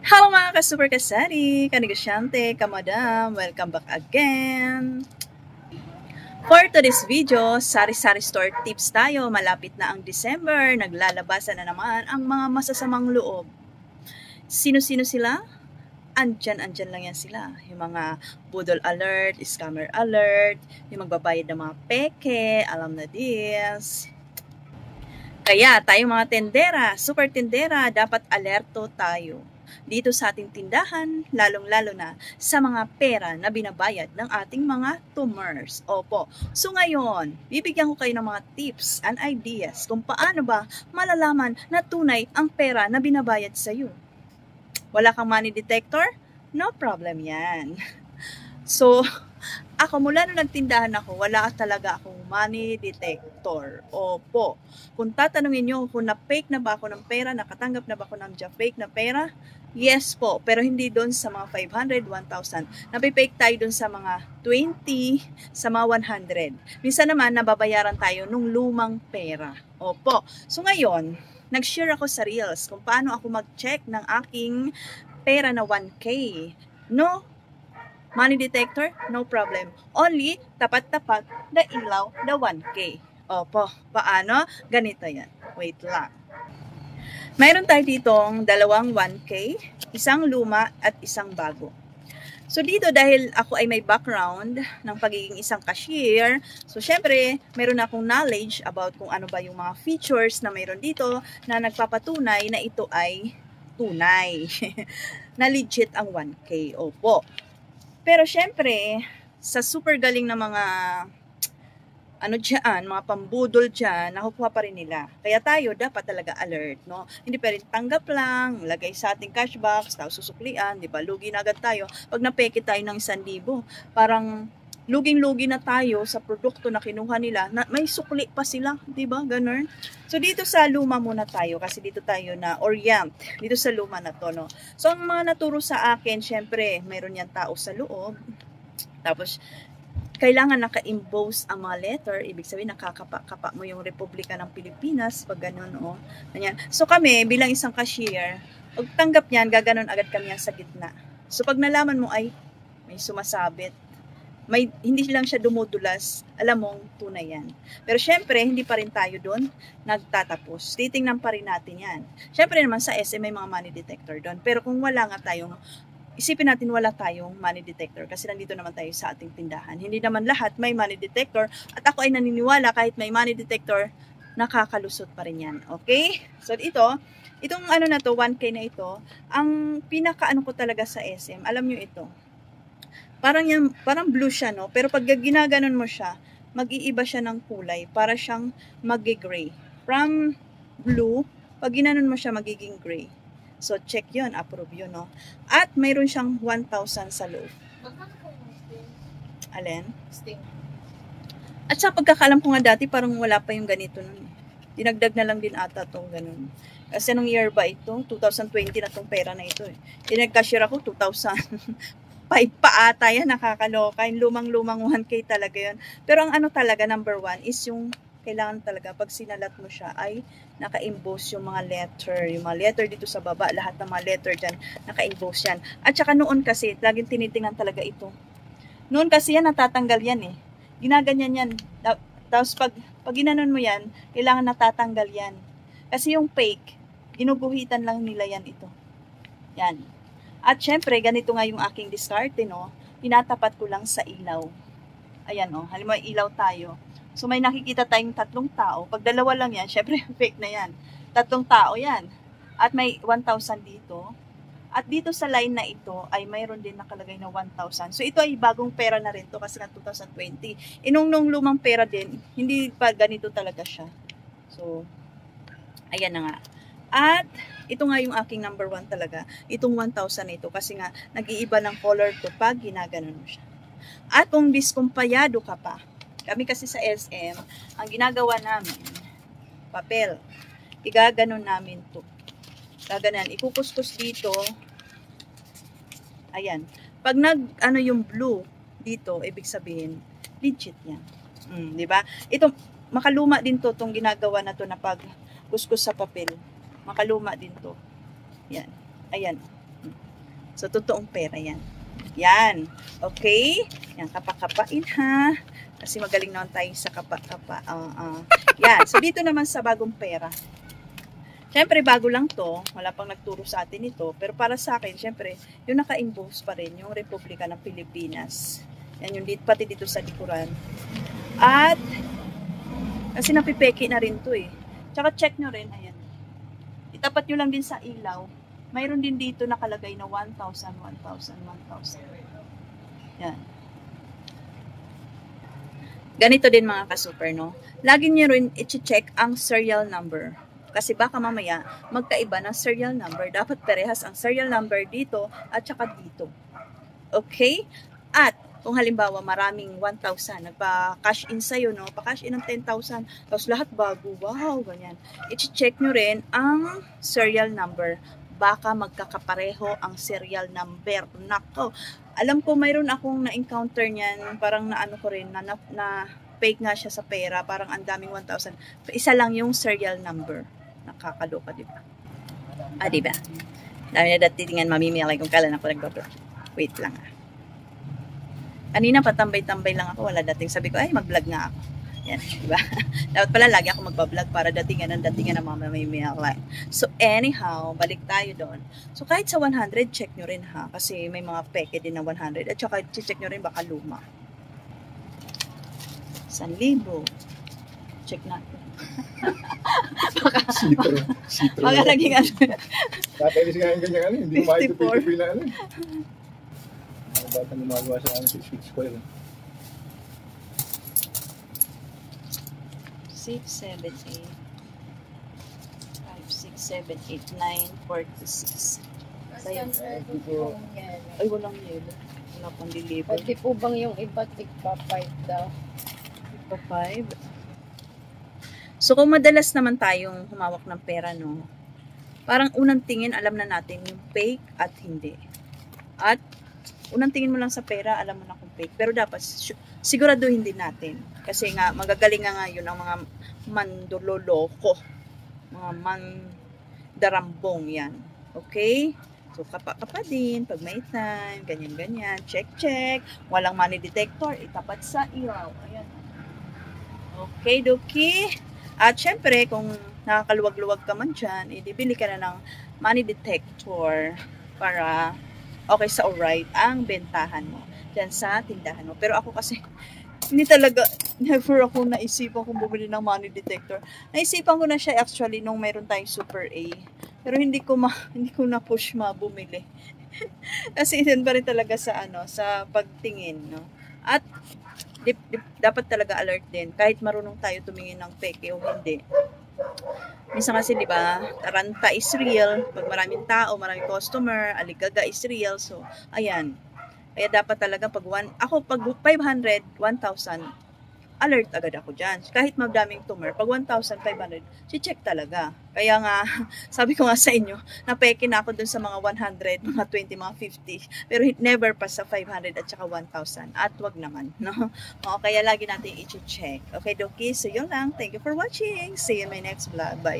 Hello mga ka-super kasari, kanegosyante, kamadam, welcome back again. For today's video, sari-sari store tips tayo. Malapit na ang December, naglalabasan na naman ang mga masasamang loob. Sino-sino sila? Andyan lang yan sila. Yung mga budol alert, scammer alert, yung magbabayad ng mga peke, alam na this. Kaya tayo mga tendera, super tendera, dapat alerto tayo dito sa ating tindahan, lalong-lalo na sa mga pera na binabayad ng ating mga tumors. Opo. So ngayon, bibigyan ko kayo ng mga tips and ideas kung paano ba malalaman na tunay ang pera na binabayad sa iyo. Wala kang money detector? No problem yan. So, ako mula nung nagtindahan ako, wala talaga akong money detector. Opo. Kung tatanungin nyo kung na-fake na ba ako ng pera, nakatanggap na ba ako ng fake na pera, yes po. Pero hindi doon sa mga 500, 1,000. Napi-fake tayo doon sa mga 20, sa mga 100. Minsan naman, nababayaran tayo nung lumang pera. Opo. So ngayon, nag-share ako sa Reels kung paano ako mag-check ng aking pera na 1K. No money detector? No problem. Only, tapat-tapat na ilaw na 1K. Opo, paano? Ganito yan. Wait lang. Mayroon tayo ditong dalawang 1K, isang luma at isang bago. So dito dahil ako ay may background ng pagiging isang cashier, so syempre meron akong knowledge about kung ano ba yung mga features na mayroon dito na nagpapatunay na ito ay tunay. Na legit ang 1K. Opo. Pero syempre, sa super galing na mga mga pambudol dyan, nakukuha pa rin nila. Kaya tayo dapat talaga alert, no? Hindi pa rin tanggap lang, lagay sa ating cash box, tapos susuklian, di ba? Lugi na agad tayo. Pag napeke tayo ng 1,000, parang luging-lugi na tayo sa produkto na kinuha nila, na may sukli pa sila, di ba? Ganun. So dito sa luma muna tayo, kasi dito tayo na orient, dito sa luma na to, no? So ang mga naturo sa akin, syempre, mayroon yan tao sa loob. Tapos, kailangan naka-emboss ang mga letter, ibig sabihin nakakapa mo yung Republika ng Pilipinas, pag ganun, oh. Ganyan. So kami, bilang isang cashier, pag tanggap niyan, gaganon agad kami yan sa gitna. So pag nalaman mo ay may sumasabit, hindi lang siya dumudulas, alam mong tunay yan. Pero syempre, hindi pa rin tayo doon nagtatapos. Titingnan pa rin natin yan. Syempre naman sa SM may mga money detector doon. Pero kung wala nga tayong, isipin natin wala tayong money detector kasi nandito naman tayo sa ating tindahan. Hindi naman lahat may money detector at ako ay naniniwala kahit may money detector, nakakalusot pa rin yan. Okay? So itong ano na to, 1K na ito, ang pinaka-ano ko talaga sa SM, alam nyo ito, parang blue siya, no? Pero pag ginaganon mo siya, mag-iiba siya ng kulay. Para siyang mag-gray. From blue, pag ginanon mo siya, magiging gray. So, check yun. Approve yun, no? At mayroon siyang 1,000 sa loob. Alin? At sa pagkakalam ko nga dati, parang wala pa yung ganito nun. Dinagdag na lang din ata itong ganun. Kasi anong year ba ito? 2020 na itong pera na ito. Nag-cashier ako, 2000. 5 pa ata yan, nakakaloka. Yung lumang-lumang 1K talaga yun. Pero ang ano talaga, number 1, is yung kailangan talaga, pag sinalat mo siya, ay naka-emboss yung mga letter. Yung mga letter dito sa baba, lahat ng mga letter dyan, naka-emboss yan. At saka noon kasi, laging tinitingnan talaga ito. Noon kasi yan, natatanggal yan eh. Ginaganyan yan. Tapos pag ginanon mo yan, kailangan natatanggal yan. Kasi yung fake, ginuguhitan lang nila yan ito. Yan. At syempre, ganito nga yung aking diskarte, no? Tinatapat ko lang sa ilaw. Ayan, oh. Halimbawa, ilaw tayo. So, may nakikita tayong 3 tao. Pag 2 lang yan, syempre, fake na yan. 3 tao yan. At may 1,000 dito. At dito sa line na ito, ay mayroon din nakalagay na 1,000. So, ito ay bagong pera na rin to kasi na 2020. Nung lumang pera din, hindi pa ganito talaga siya. So, ayan na nga. At ito nga yung aking number 1 talaga. Itong 1,000 ito kasi nga nag-iiba ng color to pag ginaganon mo siya. At kung diskumpayado ka pa, kami kasi sa SM, ang ginagawa namin, papel. Igaganon namin to. Gaganan. Ikukuskus dito. Ayan. Pag ano yung blue dito, ibig sabihin, legit yan. Diba? Ito, makaluma din to, itong ginagawa na to na pag kuskus sa papel. Makaluma din to. Yan. Ayan. So, totoong pera yan. Yan. Okay? Yan, kapakapain ha. Kasi magaling naman tayo sa kapa-kapa. Yan. So, dito naman sa bagong pera. Siyempre, bago lang to. Wala pang nagturo sa atin ito. Pero para sa akin, siyempre, yung naka-inbox pa rin, yung Republika ng Pilipinas. Yan, yung pati dito sa likuran. At, kasi napipeki na rin to eh. Tsaka check nyo rin, ayan. Itapat nyo lang din sa ilaw. Mayroon din dito nakalagay na 1,000, 1,000, 1,000. Yan. Ganito din mga ka-super, no? Lagi nyo rin i-check ang serial number. Kasi baka mamaya magkaiba ng serial number. Dapat parehas ang serial number dito at saka dito. Okay? At kung halimbawa maraming 1,000, nagpa-cash in sa'yo, no? Pa-cash in ng 10,000, tapos lahat bago, wow, ganyan. I-check nyo rin ang serial number. Baka magkakapareho ang serial number. Nako, alam ko mayroon akong na-encounter niyan, parang naano ko rin, na fake nga siya sa pera, parang ang daming 1,000. Isa lang yung serial number. Nakakaloka, di ba? Di ba? Dami na datingan mamimilay kung kailan ako nag-vlog. Wait lang Kanina patambay-tambay lang ako, wala dating. Sabi ko, ay mag-vlog nga ako. Yan, di ba? Dapat pala lagi ako magba-vlog para datingan ng mga mamimilay. So anyhow, balik tayo doon. So kahit sa 100, check nyo rin ha. Kasi may mga peke din na 100. At saka check nyo rin baka luma. 1,000. Check natin. Sitro. Baka naging ano. Tatay nga yung ganyan ano, hindi mo makikipin na ano. Ang batang gumagawa sa ano, 6 square. 6, 7, 8, 5, 6, 7, 8, 9, 46. Ay, walang yelo. Wala pang deliver. Pwede po bang yung iba tigpa 5 daw? Tigpa 5? So, kung madalas naman tayong humawak ng pera, no? Parang unang tingin, alam na natin yung fake at hindi. At, unang tingin mo lang sa pera, alam mo na kung fake. Pero dapat, siguraduhin din natin. Kasi nga, magagaling nga ngayon ang mga mandololoko. Mga mandarambong yan. Okay? So, kapa din, pag may time, ganyan-ganyan, check. Walang money detector, itapat sa ilaw. Ayan. Okay, doki. At syempre, kung nakakaluwag-luwag ka man dyan, bibili ka na ng money detector para okay sa alright ang bentahan mo dyan sa tindahan mo. Pero ako kasi, hindi talaga, never ako naisipan kung bumili ng money detector. Naisipan ko na siya actually nung mayroon tayong Super A. Pero hindi ko na push bumili. Kasi yun pa rin talaga sa sa pagtingin, no. At dapat talaga alert din kahit marunong tayo tumingin ng peke o hindi. Minsan kasi, di ba, taranta is real. Pag maraming tao, maraming customer, aligaga is real. So, ayan. Kaya dapat talaga pag 500, 1,000, alert agad ako dyan. Kahit madaming tumor, pag 1,500, si-check talaga. Kaya nga, sabi ko nga sa inyo, napeke na ako dun sa mga 100, mga 20, mga 50. Pero never pa sa 500 at saka 1,000. At wag naman, no? O, kaya lagi natin i-check. Okay, Doki? So, yun lang. Thank you for watching. See you in my next vlog. Bye.